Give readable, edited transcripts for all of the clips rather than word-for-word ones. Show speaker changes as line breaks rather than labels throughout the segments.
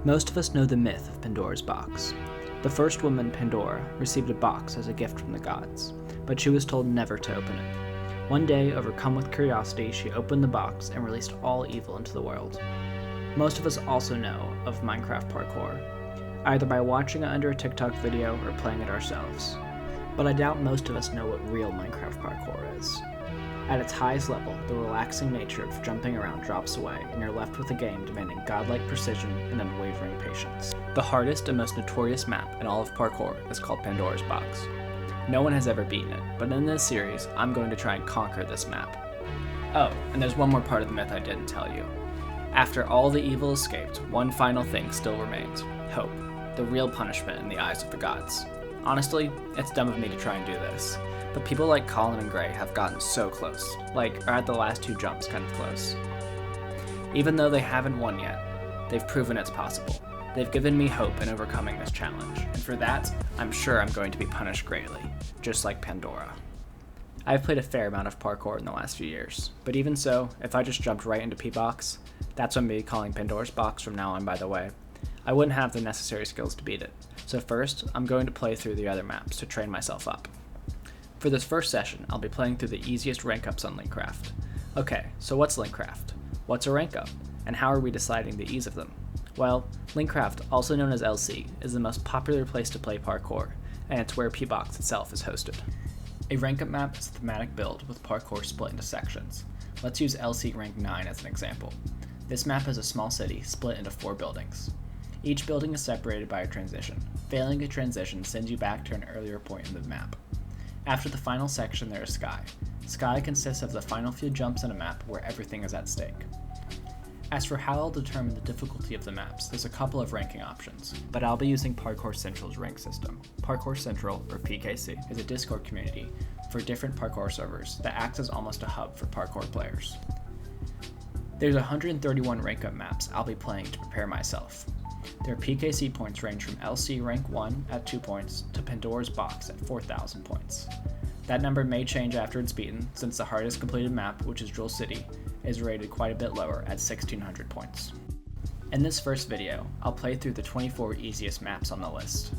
Most of us know the myth of Pandora's Box. The first woman, Pandora, received a box as a gift from the gods, but she was told never to open it. One day, overcome with curiosity, she opened the box and released all evil into the world. Most of us also know of Minecraft Parkour, either by watching it under a TikTok video or playing it ourselves. But I doubt most of us know what real Minecraft Parkour is. At its highest level, the relaxing nature of jumping around drops away, and you're left with a game demanding godlike precision and unwavering patience. The hardest and most notorious map in all of parkour is called Pandora's Box. No one has ever beaten it, but in this series, I'm going to try and conquer this map. Oh, and there's one more part of the myth I didn't tell you. After all the evil escaped, one final thing still remains: hope, the real punishment in the eyes of the gods. Honestly, it's dumb of me to try and do this, but people like Colin and Gray have gotten so close, are at the last two jumps kind of close. Even though they haven't won yet, they've proven it's possible. They've given me hope in overcoming this challenge, and for that, I'm sure I'm going to be punished greatly, just like Pandora. I've played a fair amount of parkour in the last few years, but even so, if I just jumped right into pbox, that's what I'm going to be calling Pandora's Box from now on, by the way, I wouldn't have the necessary skills to beat it. So first, I'm going to play through the other maps to train myself up. For this first session, I'll be playing through the easiest rank ups on Linkcraft. Okay, so what's Linkcraft? What's a rank up? And how are we deciding the ease of them? Well, Linkcraft, also known as LC, is the most popular place to play parkour, and it's where pbox itself is hosted. A rank up map is a thematic build with parkour split into sections. Let's use LC Rank 9 as an example. This map is a small city split into 4 buildings. Each building is separated by a transition. Failing a transition sends you back to an earlier point in the map. After the final section, there is Sky. Sky consists of the final few jumps in a map where everything is at stake. As for how I'll determine the difficulty of the maps, there's a couple of ranking options, but I'll be using Parkour Central's rank system. Parkour Central, or PKC, is a Discord community for different parkour servers that acts as almost a hub for parkour players. There's 131 rank up maps I'll be playing to prepare myself. Their PKC points range from LC Rank 1 at 2 points to Pandora's Box at 4,000 points. That number may change after it's beaten, since the hardest completed map, which is Drill City, is rated quite a bit lower at 1,600 points. In this first video, I'll play through the 24 easiest maps on the list.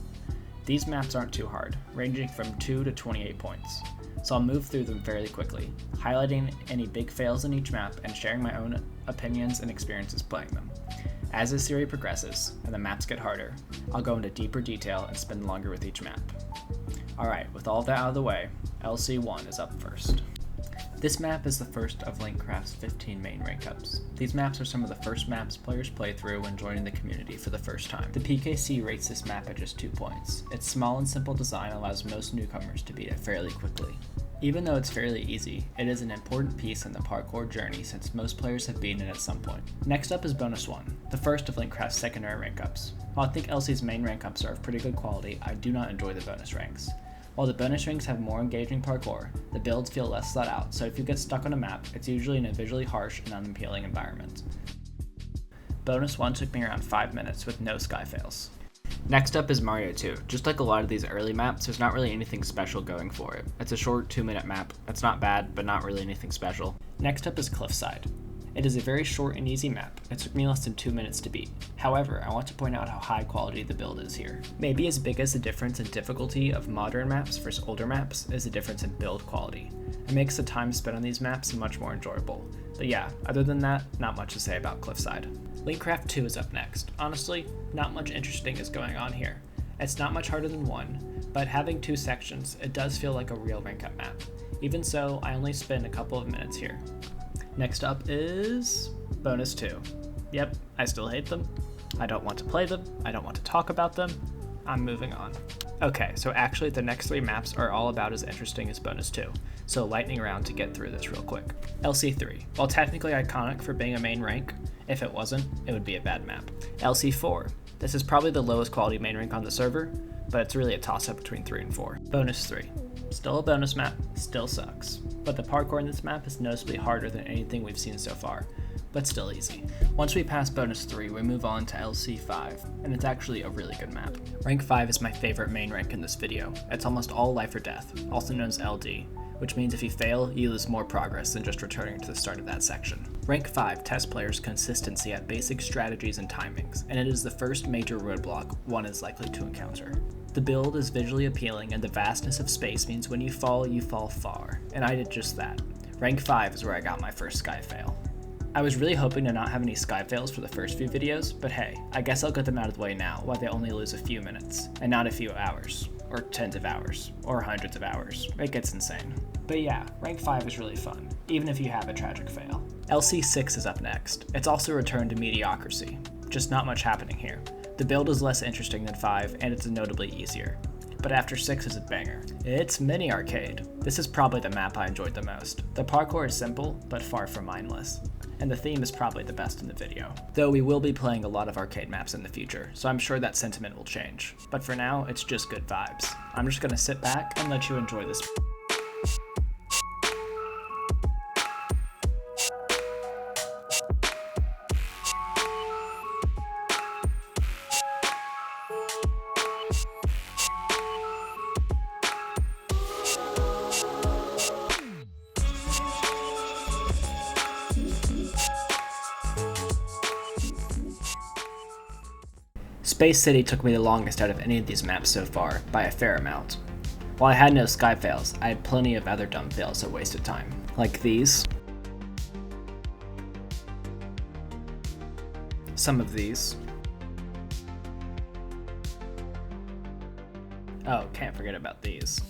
These maps aren't too hard, ranging from 2 to 28 points, so I'll move through them fairly quickly, highlighting any big fails in each map and sharing my own opinions and experiences playing them. As this series progresses, and the maps get harder, I'll go into deeper detail and spend longer with each map. Alright, with all that out of the way, LC1 is up first. This map is the first of Linkcraft's 15 main rank ups. These maps are some of the first maps players play through when joining the community for the first time. The PKC rates this map at just 2 points. Its small and simple design allows most newcomers to beat it fairly quickly. Even though it's fairly easy, it is an important piece in the parkour journey since most players have beaten it at some point. Next up is Bonus 1, the first of Linkcraft's secondary rank ups. While I think LC's main rank ups are of pretty good quality, I do not enjoy the bonus ranks. While the bonus ranks have more engaging parkour, the builds feel less thought out, so if you get stuck on a map, it's usually in a visually harsh and unappealing environment. Bonus 1 took me around 5 minutes with no sky fails. Next up is Mario 2. Just like a lot of these early maps, there's not really anything special going for it. It's a short 2-minute map. It's not bad, but not really anything special. Next up is Cliffside. It is a very short and easy map. It took me less than 2 minutes to beat. However, I want to point out how high quality the build is here. Maybe as big as the difference in difficulty of modern maps versus older maps is the difference in build quality. It makes the time spent on these maps much more enjoyable. But yeah, other than that, not much to say about Cliffside. Linkcraft 2 is up next. Honestly, not much interesting is going on here. It's not much harder than 1, but having 2 sections, it does feel like a real rank up map. Even so, I only spend a couple of minutes here. Next up is Bonus 2. Yep, I still hate them. I don't want to play them. I don't want to talk about them. I'm moving on. Okay, so actually the next 3 maps are all about as interesting as Bonus 2, so lightning round to get through this real quick. LC3. While technically iconic for being a main rank, if it wasn't, it would be a bad map. LC4. This is probably the lowest quality main rank on the server, but it's really a toss-up between 3 and 4. Bonus 3. Still a bonus map, still sucks, but the parkour in this map is noticeably harder than anything we've seen so far, but still easy. Once we pass Bonus 3, we move on to LC5, and it's actually a really good map. Rank 5 is my favorite main rank in this video. It's almost all life or death, also known as LD, which means if you fail, you lose more progress than just returning to the start of that section. Rank 5 tests players' consistency at basic strategies and timings, and it is the first major roadblock one is likely to encounter. The build is visually appealing, and the vastness of space means when you fall far, and I did just that. Rank 5 is where I got my first sky fail. I was really hoping to not have any sky fails for the first few videos, but hey, I guess I'll get them out of the way now while they only lose a few minutes, and not a few hours, or tens of hours, or hundreds of hours. It gets insane. But yeah, rank 5 is really fun, even if you have a tragic fail. LC6 is up next. It's also a return to mediocrity, just not much happening here. The build is less interesting than 5, and it's notably easier. But after 6 is a banger. It's mini arcade. This is probably the map I enjoyed the most. The parkour is simple, but far from mindless. And the theme is probably the best in the video. Though we will be playing a lot of arcade maps in the future, so I'm sure that sentiment will change. But for now, it's just good vibes. I'm just gonna sit back and let you enjoy this. Space City took me the longest out of any of these maps so far, by a fair amount. While I had no sky fails, I had plenty of other dumb fails that wasted time. Like these. Some of these. Oh, can't forget about these.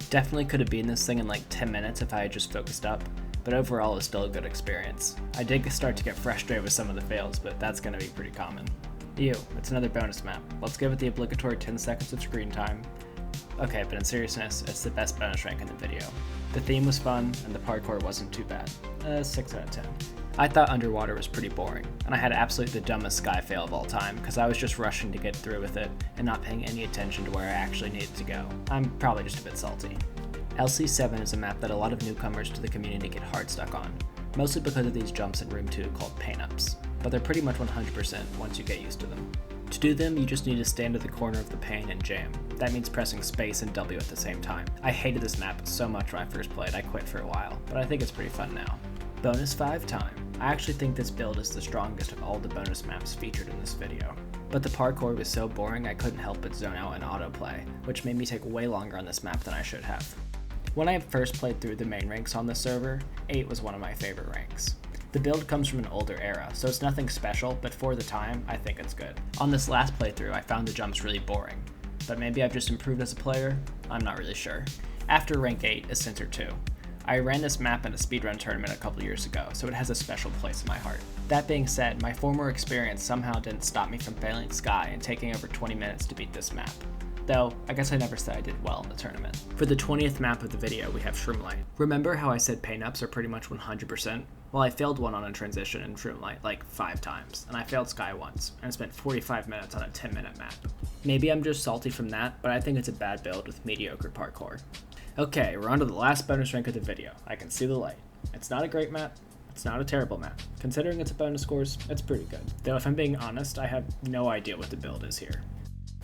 Definitely could have beaten this thing in like 10 minutes if I had just focused up, but overall it was still a good experience. I did start to get frustrated with some of the fails, but that's going to be pretty common. Ew, it's another bonus map. Let's give it the obligatory 10 seconds of screen time. Okay, but in seriousness, it's the best bonus rank in the video. The theme was fun, and the parkour wasn't too bad. 6 out of 10. I thought Underwater was pretty boring, and I had absolutely the dumbest sky fail of all time because I was just rushing to get through with it and not paying any attention to where I actually needed to go. I'm probably just a bit salty. LC7 is a map that a lot of newcomers to the community get hard stuck on, mostly because of these jumps in Room 2 called paint-ups, but they're pretty much 100% once you get used to them. To do them, you just need to stand at the corner of the pane and jam. That means pressing space and W at the same time. I hated this map so much when I first played, I quit for a while, but I think it's pretty fun now. Bonus 5 time. I actually think this build is the strongest of all the bonus maps featured in this video. But the parkour was so boring I couldn't help but zone out and autoplay, which made me take way longer on this map than I should have. When I first played through the main ranks on this server, 8 was one of my favorite ranks. The build comes from an older era, so it's nothing special, but for the time, I think it's good. On this last playthrough, I found the jumps really boring, but maybe I've just improved as a player? I'm not really sure. After rank 8 is Center 2. I ran this map in a speedrun tournament a couple years ago, so it has a special place in my heart. That being said, my former experience somehow didn't stop me from failing Sky and taking over 20 minutes to beat this map. Though, I guess I never said I did well in the tournament. For the 20th map of the video, we have Shroomlight. Remember how I said paint-ups are pretty much 100%? Well, I failed one on a transition in Shroomlight like 5 times, and I failed Sky once, and spent 45 minutes on a 10-minute map. Maybe I'm just salty from that, but I think it's a bad build with mediocre parkour. Okay, we're on to the last bonus rank of the video. I can see the light. It's not a great map. It's not a terrible map. Considering it's a bonus scores, it's pretty good. Though if I'm being honest, I have no idea what the build is here.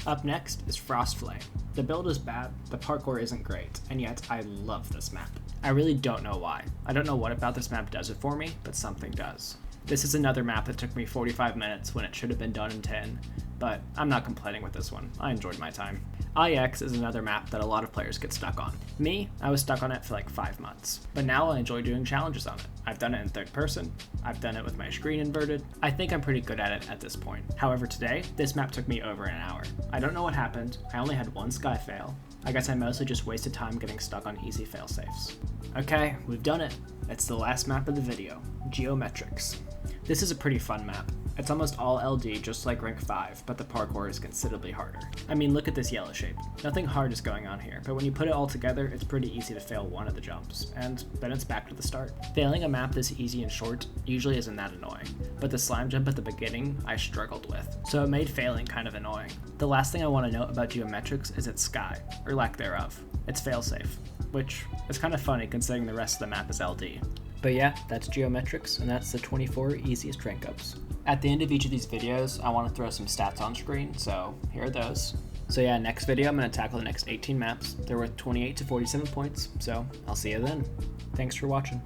Up next is Frostflame. The build is bad, the parkour isn't great, and yet I love this map. I really don't know why. I don't know what about this map does it for me, but something does. This is another map that took me 45 minutes when it should have been done in 10, but I'm not complaining with this one. I enjoyed my time. IX is another map that a lot of players get stuck on. Me, I was stuck on it for like 5 months, but now I enjoy doing challenges on it. I've done it in third person, I've done it with my screen inverted. I think I'm pretty good at it at this point. However, today, this map took me over an hour. I don't know what happened, I only had one sky fail. I guess I mostly just wasted time getting stuck on easy failsafes. Okay, we've done it. It's the last map of the video, Geometrics. This is a pretty fun map. It's almost all LD just like rank 5, but the parkour is considerably harder. I mean, look at this yellow shape. Nothing hard is going on here, but when you put it all together, it's pretty easy to fail one of the jumps, and then it's back to the start. Failing a map this easy and short usually isn't that annoying, but the slime jump at the beginning I struggled with, so it made failing kind of annoying. The last thing I want to note about Geometrics is its sky, or lack thereof. It's failsafe, which is kind of funny considering the rest of the map is LD. But yeah, that's Geometrics, and that's the 24 easiest rank ups. At the end of each of these videos, I want to throw some stats on screen, so here are those. So yeah, next video I'm going to tackle the next 18 maps. They're worth 28 to 47 points, so I'll see you then. Thanks for watching.